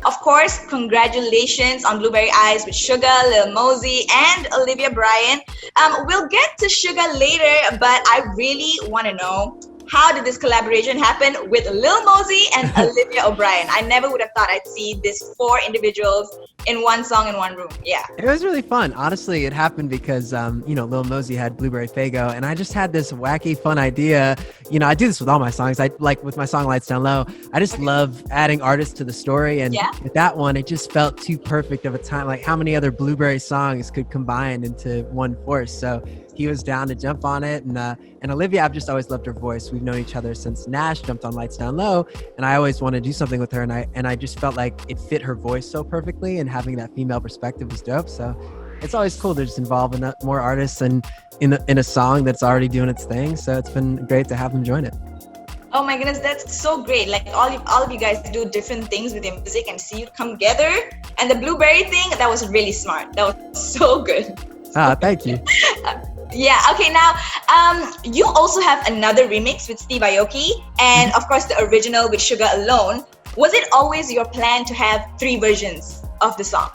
Of course, congratulations on Blueberry Eyes with SUGA, Lil Mosey, and Olivia Bryan. We'll get to SUGA later, but I really want to know, how did this collaboration happen with Lil Mosey and Olivia O'Brien? I never would have thought I'd see these four individuals in one song in one room. Yeah. It was really fun. Honestly, it happened because, Lil Mosey had Blueberry Faygo, and I just had this wacky, fun idea. I do this with all my songs. I like with my song Lights Down Low, I just love adding artists to the story. And with that one, it just felt too perfect of a time. Like, how many other Blueberry songs could combine into one force? So he was down to jump on it. And Olivia, I've just always loved her voice. We've known each other since Nash jumped on Lights Down Low, and I always wanted to do something with her. And I just felt like it fit her voice so perfectly, and having that female perspective was dope. So it's always cool to just involve more artists and in a song that's already doing its thing. So it's been great to have them join it. Oh my goodness, that's so great. Like all of you guys do different things with your music, and see you come together. And the Blueberry thing, that was really smart. That was so good. Thank you. Yeah, okay, now you also have another remix with Steve Aoki, and of course the original with SUGA alone. Was it always your plan to have 3 versions of the song?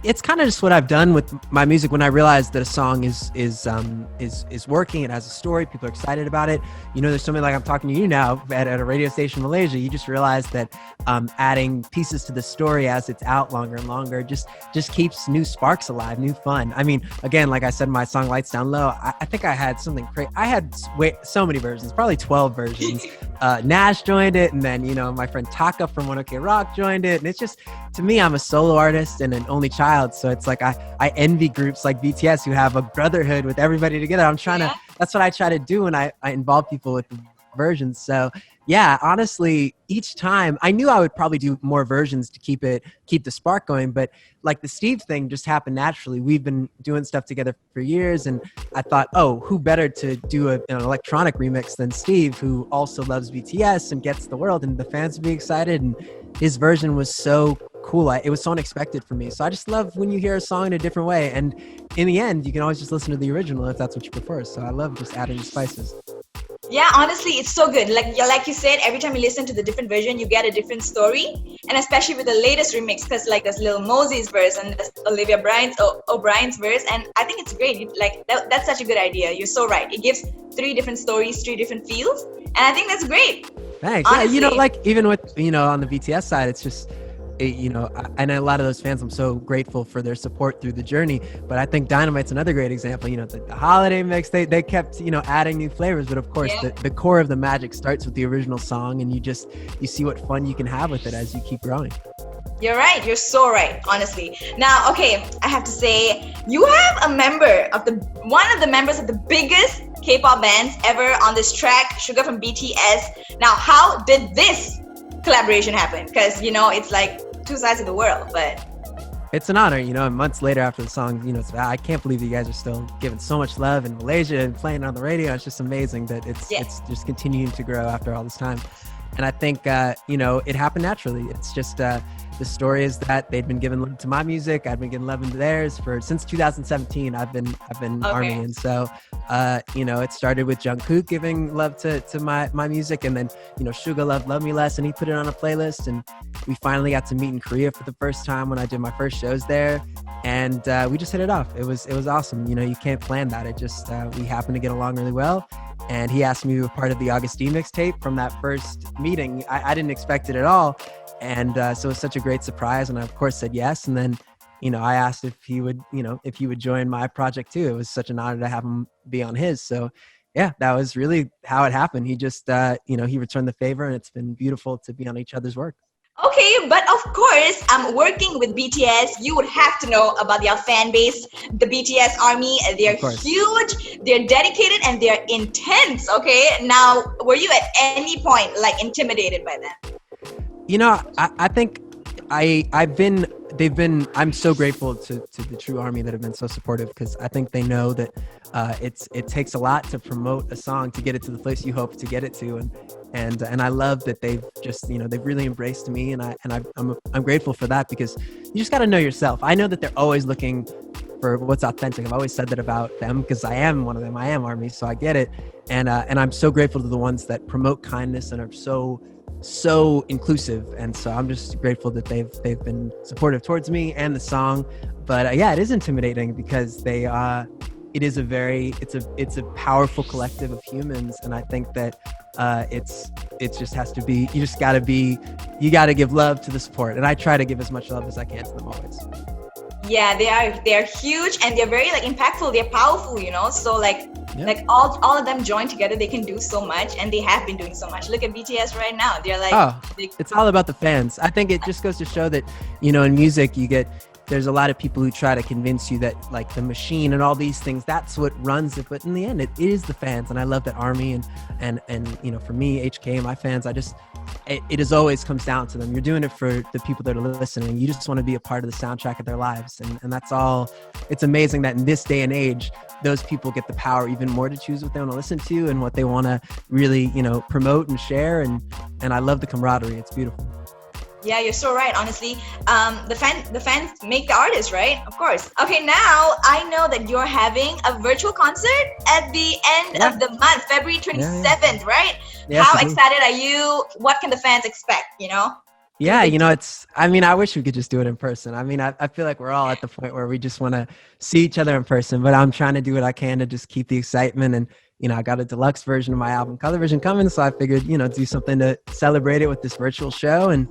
It's kind of just what I've done with my music. When I realized that a song is working, it has a story, people are excited about it. There's something like I'm talking to you now at a radio station in Malaysia. You just realize that adding pieces to the story as it's out longer and longer just keeps new sparks alive, new fun. I mean, again, like I said, my song Lights Down Low, I think I had something crazy. I had so many versions, probably 12 versions. Nash joined it, and then my friend Taka from 1OK Rock joined it, and it's just, to me, I'm a solo artist and an only child. So it's like I envy groups like BTS who have a brotherhood with everybody together. That's what I try to do when I involve people with the versions. So yeah, honestly, each time I knew I would probably do more versions to keep the spark going. But like the Steve thing just happened naturally. We've been doing stuff together for years, and I thought, oh, who better to do an electronic remix than Steve, who also loves BTS and gets the world, and the fans would be excited. And his version was so cool. It was so unexpected for me. So I just love when you hear a song in a different way. And in the end, you can always just listen to the original if that's what you prefer. So I love just adding the spices. Yeah, honestly, it's so good. Like you said, every time you listen to the different version, you get a different story. And especially with the latest remix, because like there's Lil Mosey's verse and there's Olivia O'Brien's verse. And I think it's great. That's such a good idea. You're so right. It gives 3 different stories, 3 different feels. And I think that's great. Thanks. Honestly. Yeah, even with, on the BTS side, it's just, and a lot of those fans, I'm so grateful for their support through the journey. But I think Dynamite's another great example. The holiday mix, they kept adding new flavors. But of course, the core of the magic starts with the original song, and you see what fun you can have with it as you keep growing. You're right. You're so right, honestly. Now, okay, I have to say, you have one of the members of the biggest K-pop bands ever on this track, SUGA from BTS. Now, how did this collaboration happen? Because it's like 2 sides of the world, but it's an honor. And months later after the song, I can't believe you guys are still giving so much love in Malaysia and playing on the radio. It's just amazing that it's just continuing to grow after all this time. And I think it happened naturally. It's just the story is that they'd been giving love to my music. I'd been giving love to theirs since 2017. I've been army, and so it started with Jungkook giving love to my music, and then SUGA loved me less, and he put it on a playlist, and we finally got to meet in Korea for the first time when I did my first shows there, and we just hit it off. It was awesome. You can't plan that. It just we happened to get along really well. And he asked me to be a part of the Augustine mixtape from that first meeting. I didn't expect it at all. And so it was such a great surprise. And I, of course, said yes. And then, I asked if he would join my project too. It was such an honor to have him be on his. So yeah, that was really how it happened. He just, he returned the favor, and it's been beautiful to be on each other's work. Okay, but of course, working with BTS, you would have to know about their fan base, the BTS army. They're huge, they're dedicated, and they're intense, okay? Now, were you at any point, intimidated by them? I think I'm so grateful to the true army that have been so supportive, because I think they know that it takes a lot to promote a song to get it to the place you hope to get it to, and I love that they've just they've really embraced me, and I'm grateful for that, because you just got to know yourself. I know that they're always looking for what's authentic. I've always said that about them, because I am one of them. I am army, so I get it, and I'm so grateful to the ones that promote kindness and are so so inclusive, and so I'm just grateful that they've been supportive towards me and the song. But yeah, it is intimidating because it is it's a powerful collective of humans, and I think that it just has to be, you got to give love to the support, and I try to give as much love as I can to them always. Yeah, they are huge, and they're very like impactful. They're powerful, so like all of them joined together, they can do so much, and they have been doing so much. Look at BTS right now. They're like, it's all about the fans. I think it just goes to show that, in music there's a lot of people who try to convince you that like the machine and all these things, that's what runs it. But in the end, it is the fans. And I love that ARMY and for me, HK, my fans, it is always comes down to them. You're doing it for the people that are listening. You just want to be a part of the soundtrack of their lives. And that's all. It's amazing that in this day and age, those people get the power even more to choose what they want to listen to and what they want to really, promote and share. And I love the camaraderie. It's beautiful. Yeah, you're so right. Honestly, the fans make the artist, right? Of course. Okay, now I know that you're having a virtual concert at the end of the month, February 27th, right? Yes, how excited are you? What can the fans expect? Yeah, I wish we could just do it in person. I feel like we're all at the point where we just want to see each other in person, but I'm trying to do what I can to just keep the excitement. And I got a deluxe version of my album, Color Vision, coming, so I figured, do something to celebrate it with this virtual show. And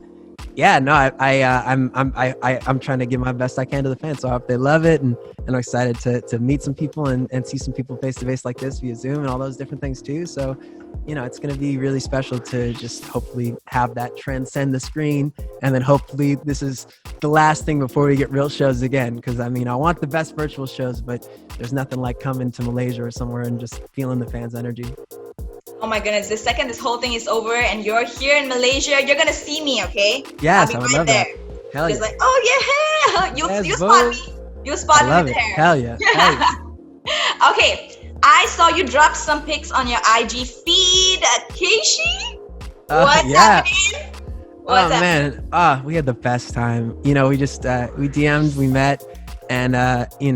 yeah, no, I'm trying to give my best I can to the fans. So I hope they love it, and I'm excited to meet some people and see some people face to face like this via Zoom and all those different things too. So, it's going to be really special to just hopefully have that transcend the screen, and then hopefully this is the last thing before we get real shows again. Because I want the best virtual shows, but there's nothing like coming to Malaysia or somewhere and just feeling the fans' energy. Oh my goodness, the second this whole thing is over and you're here in Malaysia, you're gonna see me, okay? Yes, I would love that. Hell yeah. It's like, oh yeah, you'll spot me. You'll spot me there. Hell yeah. Okay, I saw you drop some pics on your IG feed. Keishi? What's happening? What's happening? Man, we had the best time. We just, we DM'd, we met. And, you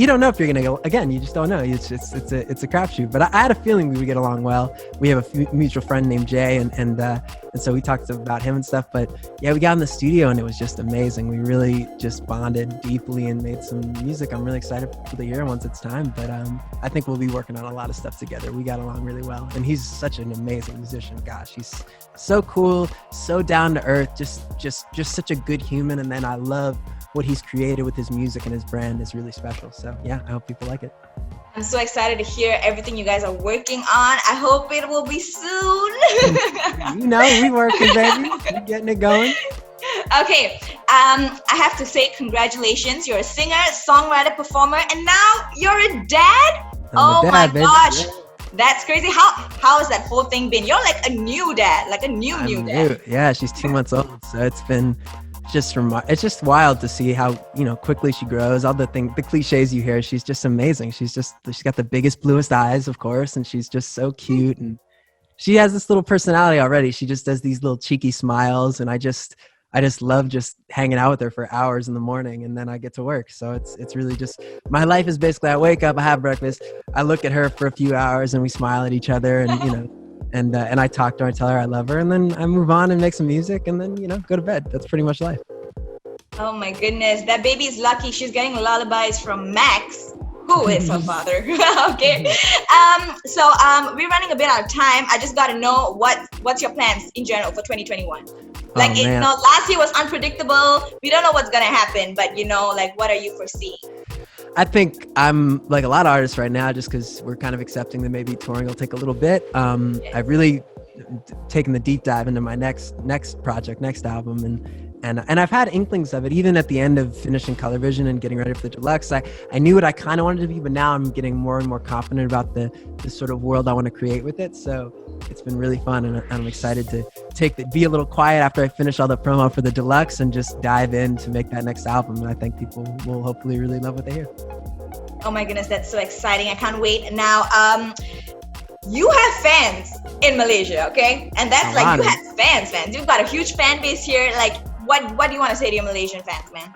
don't know if you're going to go again. You just don't know. It's a crapshoot. But I had a feeling we would get along well. We have a mutual friend named Jay, and so we talked about him and stuff. But yeah, we got in the studio and it was just amazing. We really just bonded deeply and made some music. I'm really excited for the year once it's time. But I think we'll be working on a lot of stuff together. We got along really well. And he's such an amazing musician. Gosh, he's so cool, so down to earth, just such a good human. And then I love what he's created with his music, and his brand is really special. So yeah, I hope people like it. I'm so excited to hear everything you guys are working on. I hope it will be soon. We working, baby. We're getting it going. Okay, I have to say congratulations. You're a singer, songwriter, performer, and now you're a dad. I'm a dad, my gosh. Yeah. That's crazy. How has that whole thing been? You're like a new dad, like a new dad. Yeah, she's 2 months old, so it's been it's just wild to see how quickly she grows. All the cliches you hear, she's just amazing. She's got the biggest, bluest eyes, of course, and she's just so cute, and she has this little personality already. She just does these little cheeky smiles, and I just love just hanging out with her for hours in the morning, and then I get to work. So it's really just, my life is basically, I wake up, I have breakfast, I look at her for a few hours, and we smile at each other, and and I talk to her, I tell her I love her, and then I move on and make some music, and then go to bed. That's pretty much life. Oh my goodness, that baby is lucky. She's getting lullabies from Max, who is her father. Okay. So we're running a bit out of time. I just got to know what's your plans in general for 2021. Like, last year was unpredictable. We don't know what's gonna happen, but what are you foreseeing? I think I'm like a lot of artists right now, just because we're kind of accepting that maybe touring will take a little bit. I've really taken the deep dive into my next project, next album, and I've had inklings of it, even at the end of finishing Color Vision and getting ready for the deluxe. I knew what I kind of wanted to be, but now I'm getting more and more confident about the sort of world I want to create with it. So it's been really fun, and I'm excited to be a little quiet after I finish all the promo for the deluxe and just dive in to make that next album. And I think people will hopefully really love what they hear. Oh my goodness, that's so exciting. I can't wait. Now, you have fans in Malaysia, okay? And that's like, you have fans. You've got a huge fan base here. Like, what do you want to say to your Malaysian fans, man?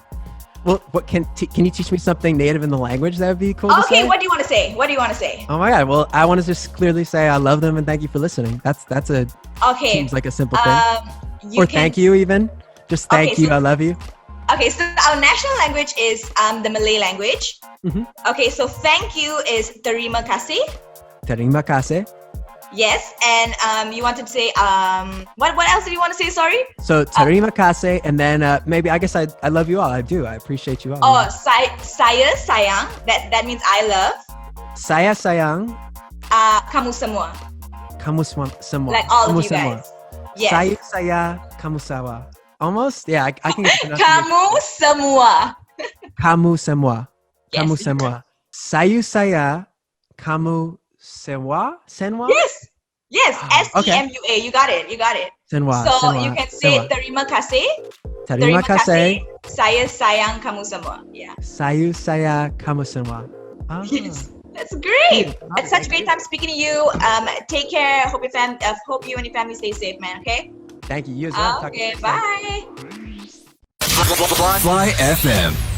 Well, can you teach me something native in the language? That would be cool to say. Okay, what do you want to say? Oh my God. Well, I want to just clearly say I love them and thank you for listening. That's a seems like a simple thing. Or thank you even. Just thank you. I love you. Okay, so our national language is the Malay language. Mm-hmm. Okay, so thank you is terima kasih. Terima kasih. Yes, and you wanted to say what else did you want to say? Sorry. So terima kasih, and then maybe I guess I love you all. I do. I appreciate you all. Oh, saya sayang. That means I love. Saya sayang. Kamu semua. Kamu semua. Like all kamu of you semua. guys. Yes. Saya kamu semua. Almost. Yeah, I can get the Kamu semua. Kamu semua. Yes. Kamu semua. Saya kamu semua. Senwa. Yes. SEMUA. You got it. Senwa. So senwa, you can say senwa. terima kasih. Terima kasih. Saya sayang kamu semua. Yeah. Saya kamu semua. Oh. Yes. That's great. It's such a great time speaking to you. Take care. Hope you and your family stay safe, man. Okay. Thank you. You as well. Okay. Bye. Fly FM.